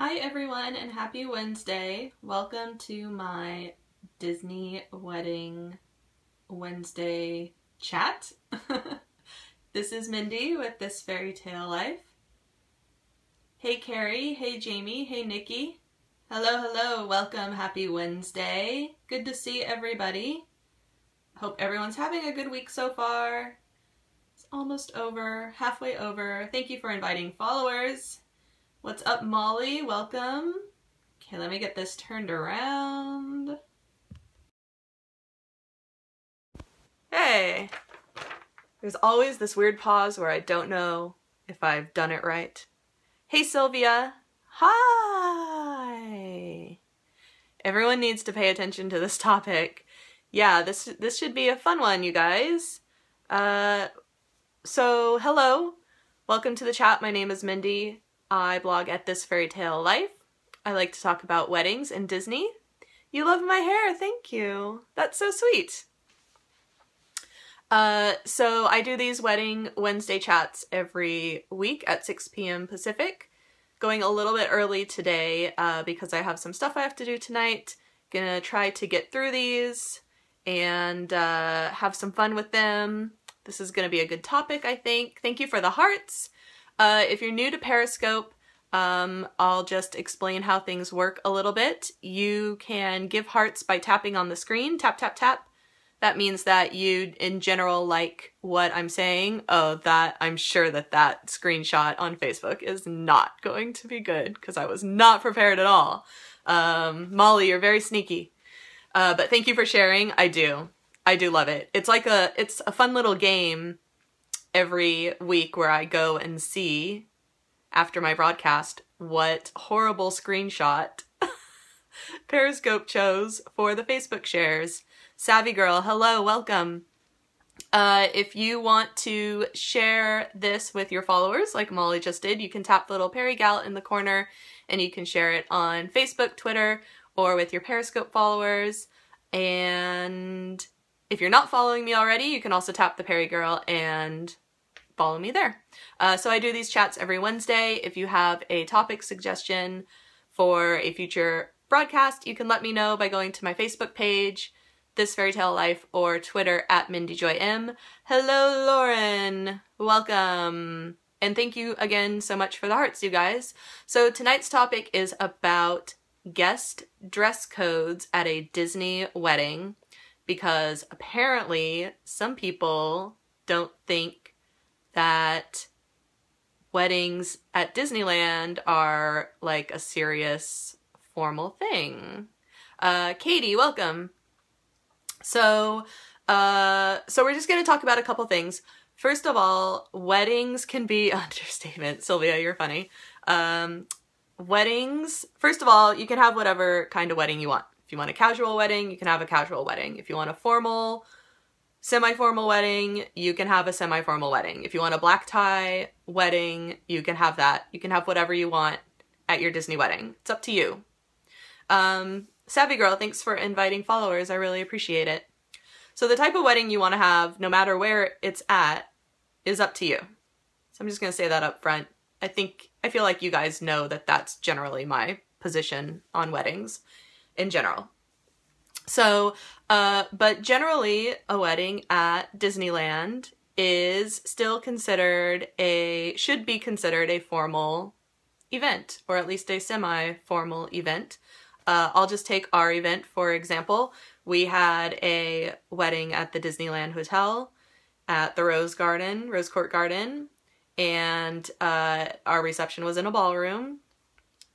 Hi everyone and happy Wednesday. Welcome to my Disney Wedding Wednesday chat. This is Mindy with This Fairy Tale Life. Hey Carrie, hey Jamie, hey Nikki. Hello, welcome, happy Wednesday. Good to see everybody. Hope everyone's having a good week so far. It's almost over, halfway over. Thank you for inviting followers. What's up, Molly? Welcome. Okay, let me get this turned around. Hey! There's always this weird pause where I don't know if I've done it right. Hey, Sylvia. Hi! Everyone needs to pay attention to this topic. Yeah, this should be a fun one, you guys. So, hello. Welcome to the chat. My name is Mindy. I blog at This Fairy Tale Life. I like to talk about weddings and Disney. You love my hair, thank you. That's so sweet. So I do these Wedding Wednesday chats every week at 6 p.m. Pacific. Going a little bit early today because I have some stuff I have to do tonight. Gonna try to get through these and have some fun with them. This is gonna be a good topic, I think. Thank you for the hearts. If you're new to Periscope, I'll just explain how things work a little bit. You can give hearts by tapping on the screen. Tap, tap, tap. That means that you, in general, like what I'm saying. Oh, I'm sure that screenshot on Facebook is not going to be good because I was not prepared at all. Molly, you're very sneaky. But thank you for sharing. I do love it. It's a fun little game every week where I go and see, after my broadcast, what horrible screenshot Periscope chose for the Facebook shares. Savvy girl, hello, welcome. If you want to share this with your followers, like Molly just did, you can tap the little Perry Gal in the corner and you can share it on Facebook, Twitter, or with your Periscope followers. And if you're not following me already, you can also tap the Perry Girl and follow me there. So I do these chats every Wednesday. If you have a topic suggestion for a future broadcast, you can let me know by going to my Facebook page, This Fairy Tale Life, or Twitter at MindyJoyM. Hello, Lauren. Welcome. And thank you again so much for the hearts, you guys. So tonight's topic is about guest dress codes at a Disney wedding, because apparently some people don't think that weddings at Disneyland are like a serious formal thing. Katie, welcome. So we're just going to talk about a couple things. First of all, weddings can be understatement. Sylvia, you're funny. Weddings, first of all, you can have whatever kind of wedding you want. If you want a casual wedding, you can have a casual wedding. If you want a formal, semi-formal wedding, you can have a semi-formal wedding. If you want a black tie wedding, you can have that. You can have whatever you want at your Disney wedding. It's up to you. Savvy girl, thanks for inviting followers. I really appreciate it. So the type of wedding you want to have, no matter where it's at, is up to you. So I'm just going to say that up front. I feel like you guys know that that's generally my position on weddings in general. So, but generally a wedding at Disneyland is still should be considered a formal event, or at least a semi-formal event. I'll just take our event, for example. We had a wedding at the Disneyland Hotel at the Rose Court Garden, and our reception was in a ballroom,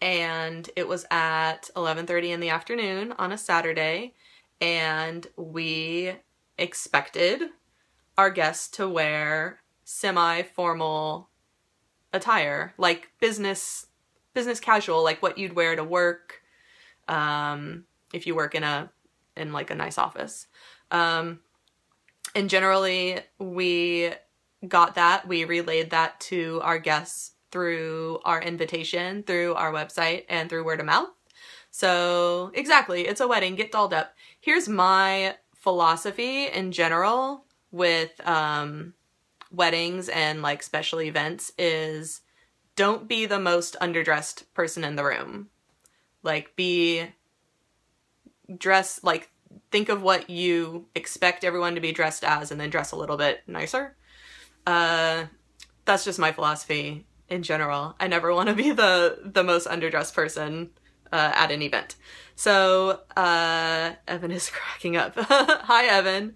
and it was at 11:30 in the afternoon on a Saturday, and we expected our guests to wear semi-formal attire, like business casual, like what you'd wear to work if you work in like a nice office. And generally we got that, we relayed that to our guests through our invitation, through our website, and through word of mouth. So exactly, it's a wedding, get dolled up. Here's my philosophy in general with weddings and like special events is don't be the most underdressed person in the room. Like, think of what you expect everyone to be dressed as and then dress a little bit nicer. That's just my philosophy in general. I never want to be the most underdressed person at an event. So, Evan is cracking up. Hi, Evan.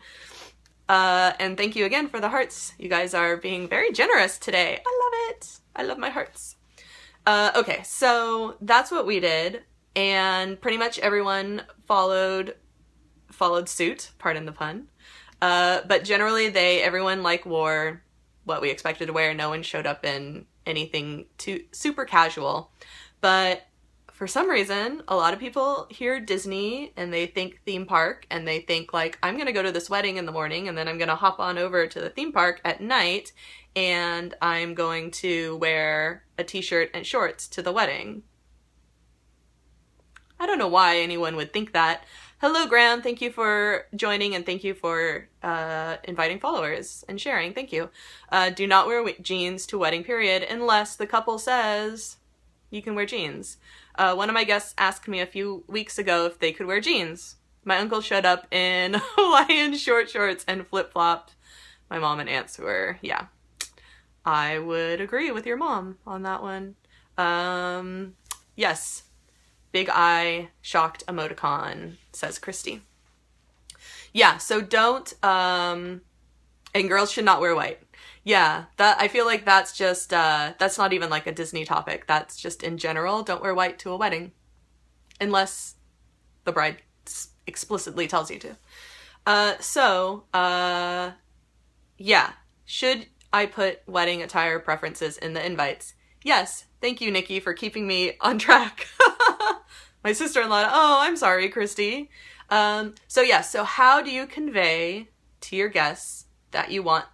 And thank you again for the hearts. You guys are being very generous today. I love it. I love my hearts. Okay, so that's what we did. And pretty much everyone followed suit, pardon the pun. But generally everyone like wore what we expected to wear. No one showed up in anything too super casual. But for some reason, a lot of people hear Disney and they think theme park and they think like, I'm gonna go to this wedding in the morning and then I'm gonna hop on over to the theme park at night and I'm going to wear a t-shirt and shorts to the wedding. I don't know why anyone would think that. Hello, Graham. Thank you for joining and thank you for inviting followers and sharing. Thank you. Do not wear jeans to wedding period unless the couple says you can wear jeans. One of my guests asked me a few weeks ago if they could wear jeans. My uncle showed up in Hawaiian short shorts and flip-flopped. My mom and aunts were, yeah. I would agree with your mom on that one. Yes. Big eye, shocked emoticon, says Christy. Yeah, so don't, and girls should not wear white. Yeah, I feel like that's just, that's not even like a Disney topic. That's just in general, don't wear white to a wedding. Unless the bride explicitly tells you to. Yeah. Should I put wedding attire preferences in the invites? Yes. Thank you, Nikki, for keeping me on track. My sister-in-law, oh, I'm sorry, Christy. So how do you convey to your guests that you want,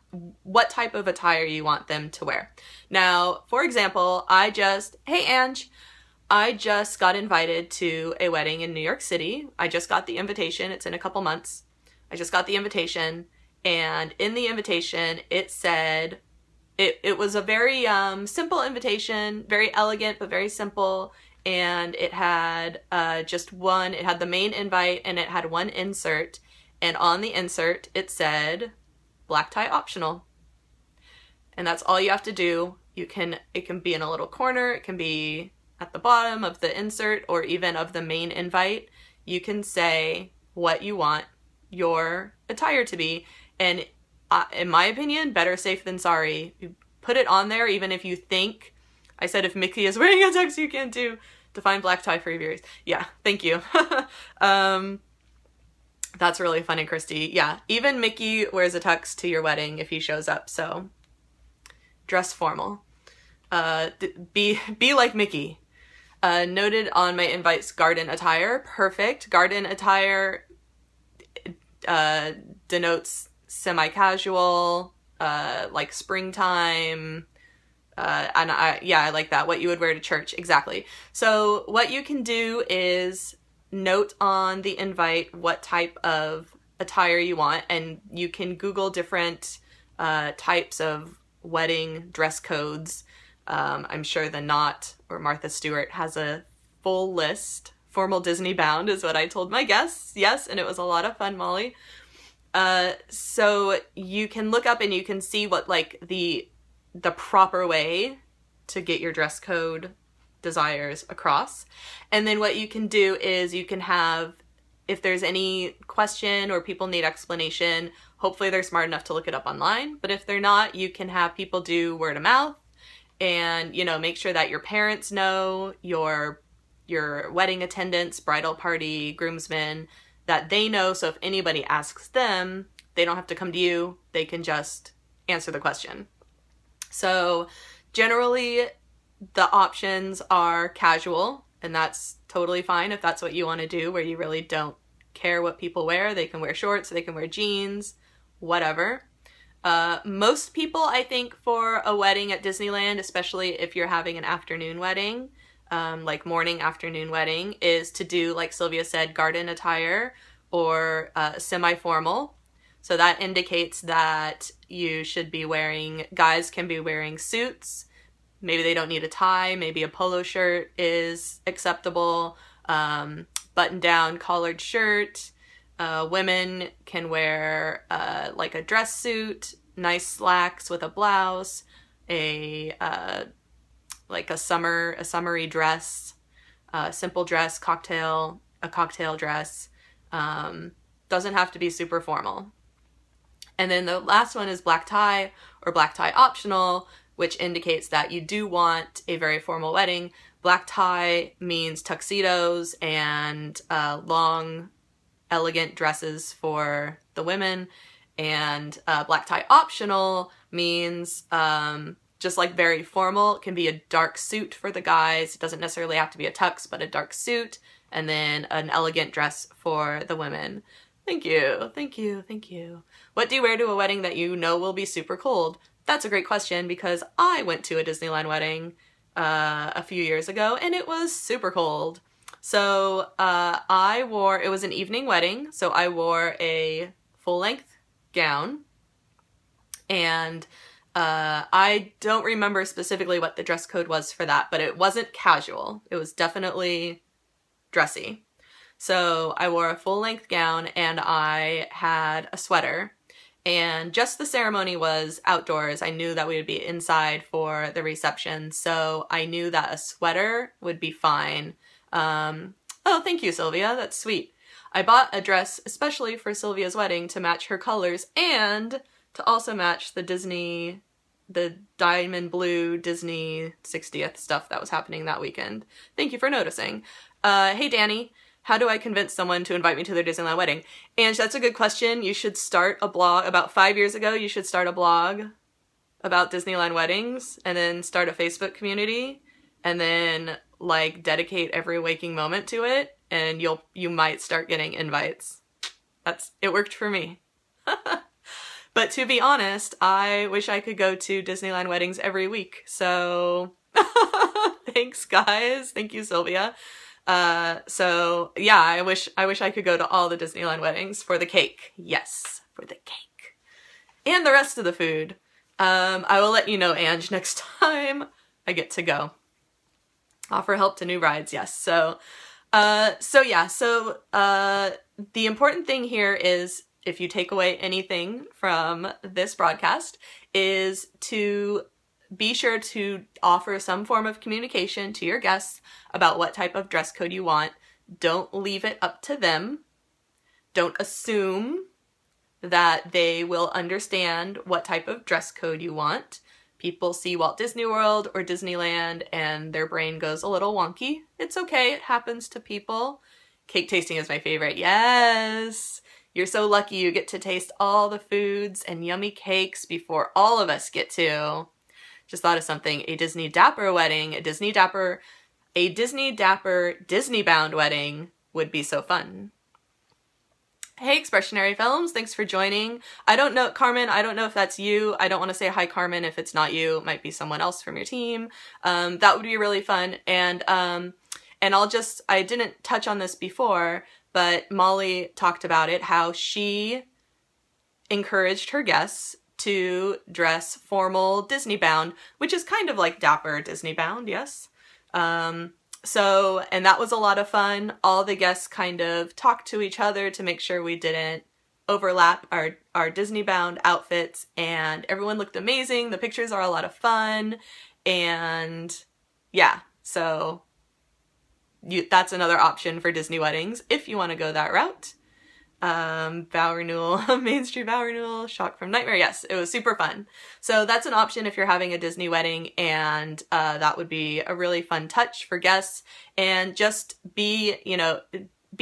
what type of attire you want them to wear? Now, for example, hey, Ange, I just got invited to a wedding in New York City. I just got the invitation. It's in a couple months. I just got the invitation, and in the invitation, it said, it was a very simple invitation, very elegant, but very simple. And it had it had the main invite and it had one insert. And on the insert, it said, black tie optional. And that's all you have to do. It can be in a little corner. It can be at the bottom of the insert or even of the main invite. You can say what you want your attire to be. And in my opinion, better safe than sorry. You put it on there even if you think, I said if Mickey is wearing a tux, you can too. Define black tie for your viewers. Yeah, thank you. That's really funny, Christy. Yeah, even Mickey wears a tux to your wedding if he shows up, so dress formal. Be like Mickey. Noted on my invites garden attire. Perfect. Garden attire denotes semi-casual, like springtime. I like that. What you would wear to church. Exactly. So what you can do is note on the invite what type of attire you want, and you can Google different types of wedding dress codes. I'm sure the Knot or Martha Stewart has a full list. Formal Disney bound is what I told my guests. Yes, and it was a lot of fun, Molly. So you can look up and you can see what like the proper way to get your dress code desires across. And then what you can do is you can have, if there's any question or people need explanation, hopefully they're smart enough to look it up online. But if they're not, you can have people do word of mouth and, you know, make sure that your parents know, your wedding attendants, bridal party, groomsmen, that they know. So if anybody asks them, they don't have to come to you. They can just answer the question. So generally the options are casual, and that's totally fine if that's what you want to do, where you really don't care what people wear. They can wear shorts, they can wear jeans, whatever. Most people, I think, for a wedding at Disneyland, especially if you're having an afternoon wedding, like morning afternoon wedding, is to do, like Sylvia said, garden attire or semi-formal. So that indicates that you should be wearing, guys can be wearing suits, maybe they don't need a tie, maybe a polo shirt is acceptable, button-down collared shirt. Women can wear like a dress suit, nice slacks with a blouse, like a summery dress, simple dress, a cocktail dress. Doesn't have to be super formal. And then the last one is black tie or black tie optional, which indicates that you do want a very formal wedding. Black tie means tuxedos and long, elegant dresses for the women. And black tie optional means just like very formal. It can be a dark suit for the guys. It doesn't necessarily have to be a tux, but a dark suit. And then an elegant dress for the women. Thank you, thank you, thank you. What do you wear to a wedding that you know will be super cold? That's a great question because I went to a Disneyland wedding a few years ago and it was super cold. So it was an evening wedding, so I wore a full-length gown, and I don't remember specifically what the dress code was for that, but it wasn't casual. It was definitely dressy. So I wore a full-length gown and I had a sweater, and just the ceremony was outdoors. I knew that we would be inside for the reception, so I knew that a sweater would be fine. Oh, thank you, Sylvia. That's sweet. I bought a dress especially for Sylvia's wedding to match her colors and to also match the diamond blue Disney 60th stuff that was happening that weekend. Thank you for noticing. Hey, Danny. How do I convince someone to invite me to their Disneyland wedding? And that's a good question. You should start a blog. About 5 years ago, you should start a blog about Disneyland weddings and then start a Facebook community and then like dedicate every waking moment to it, and you might start getting invites. It worked for me. But to be honest, I wish I could go to Disneyland weddings every week. So thanks guys. Thank you, Sylvia. So yeah, I wish I could go to all the Disneyland weddings for the cake. Yes, for the cake. And the rest of the food. I will let you know, Ange, next time I get to go. Offer help to new brides, yes. So the important thing here is, if you take away anything from this broadcast, is to be sure to offer some form of communication to your guests about what type of dress code you want. Don't leave it up to them. Don't assume that they will understand what type of dress code you want. People see Walt Disney World or Disneyland and their brain goes a little wonky. It's okay, it happens to people. Cake tasting is my favorite. Yes! You're so lucky you get to taste all the foods and yummy cakes before all of us get to. Just thought of something. A Disney Dapper wedding, a Disney Dapper Disney-bound wedding would be so fun. Hey, Expressionary Films, thanks for joining. I don't know, Carmen, I don't know if that's you. I don't want to say hi, Carmen, if it's not you. It might be someone else from your team. That would be really fun. And I didn't touch on this before, but Molly talked about it, how she encouraged her guests to dress formal Disney-bound, which is kind of like Dapper Disney-bound, yes? And that was a lot of fun. All the guests kind of talked to each other to make sure we didn't overlap our Disney-bound outfits, and everyone looked amazing. The pictures are a lot of fun, and yeah, so that's another option for Disney weddings if you want to go that route. Vow renewal, Main Street vow renewal, shock from nightmare. Yes, it was super fun. So that's an option if you're having a Disney wedding, and that would be a really fun touch for guests. And just be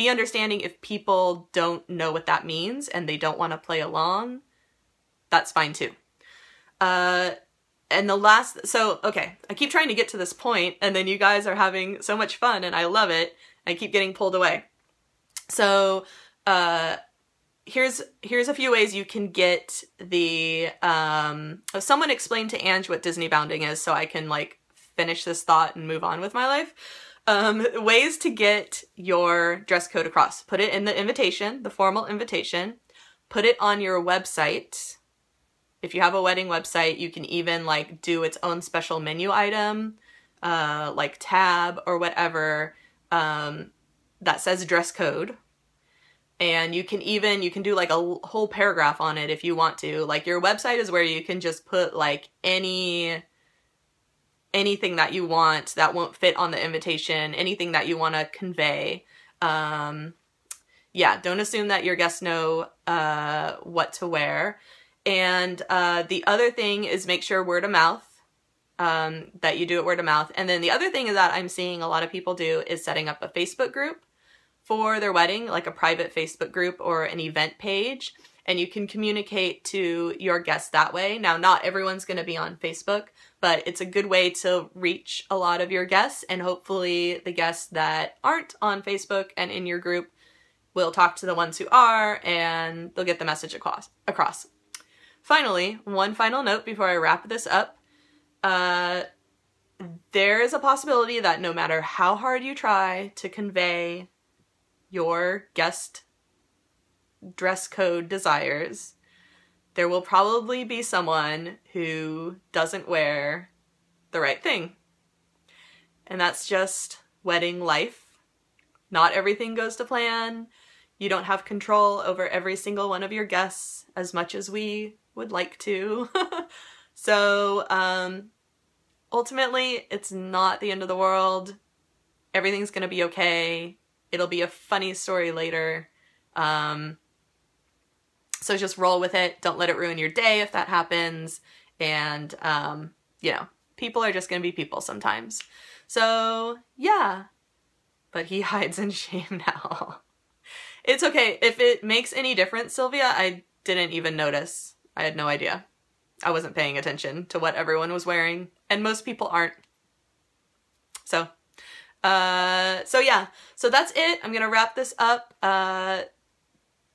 understanding if people don't know what that means and they don't want to play along. That's fine too. Okay, I keep trying to get to this point, and then you guys are having so much fun, and I love it. I keep getting pulled away. So here's a few ways you can get the, someone explain to Ange what Disney bounding is so I can like finish this thought and move on with my life. Ways to get your dress code across. Put it in the invitation, the formal invitation. Put it on your website. if you have a wedding website, you can even like do its own special menu item, like tab or whatever, that says dress code. And you can do like a whole paragraph on it if you want to. Like your website is where you can just put like anything that you want that won't fit on the invitation, anything that you want to convey. Yeah, don't assume that your guests know what to wear. And the other thing is make sure word of mouth, that you do it word of mouth. And then the other thing that I'm seeing a lot of people do is setting up a Facebook group for their wedding, like a private Facebook group or an event page. And you can communicate to your guests that way. Now, not everyone's going to be on Facebook, but it's a good way to reach a lot of your guests. And hopefully the guests that aren't on Facebook and in your group will talk to the ones who are, and they'll get the message across. Finally, one final note before I wrap this up. There is a possibility that no matter how hard you try to convey your guest dress code desires, there will probably be someone who doesn't wear the right thing. And that's just wedding life. Not everything goes to plan. You don't have control over every single one of your guests as much as we would like to. So, ultimately, it's not the end of the world. Everything's gonna be okay. It'll be a funny story later. So just roll with it. Don't let it ruin your day if that happens. And, you know, people are just gonna be people sometimes. So, yeah. But he hides in shame now. It's okay. If it makes any difference, Sylvia, I didn't even notice. I had no idea. I wasn't paying attention to what everyone was wearing, and most people aren't. So yeah. So that's it. I'm gonna wrap this up.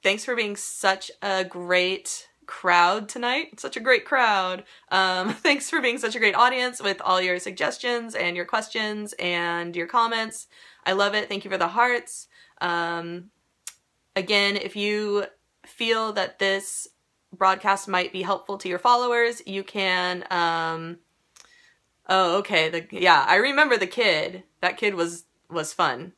Thanks for being such a great crowd tonight. Such a great crowd. Thanks for being such a great audience with all your suggestions and your questions and your comments. I love it. Thank you for the hearts. Again, if you feel that this broadcast might be helpful to your followers, you can, oh, okay, yeah, I remember the kid. That kid was fun.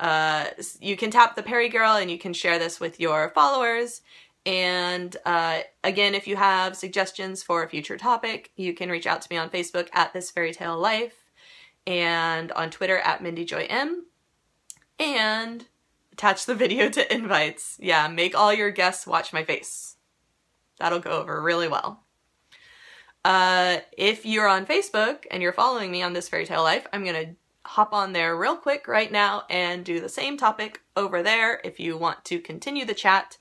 You can tap the Perry Girl and you can share this with your followers. And again, if you have suggestions for a future topic, you can reach out to me on Facebook at This Fairy Tale Life and on Twitter at MindyJoyM. And attach the video to invites. Yeah, make all your guests watch my face. That'll go over really well. If you're on Facebook and you're following me on This Fairy Tale Life, I'm gonna hop on there real quick right now and do the same topic over there. If you want to continue the chat,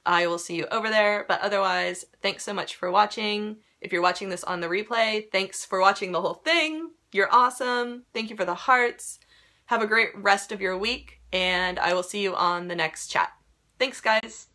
I will see you over there. But otherwise, thanks so much for watching. If you're watching this on the replay, thanks for watching the whole thing. You're awesome. Thank you for the hearts. Have a great rest of your week, and I will see you on the next chat. Thanks, guys.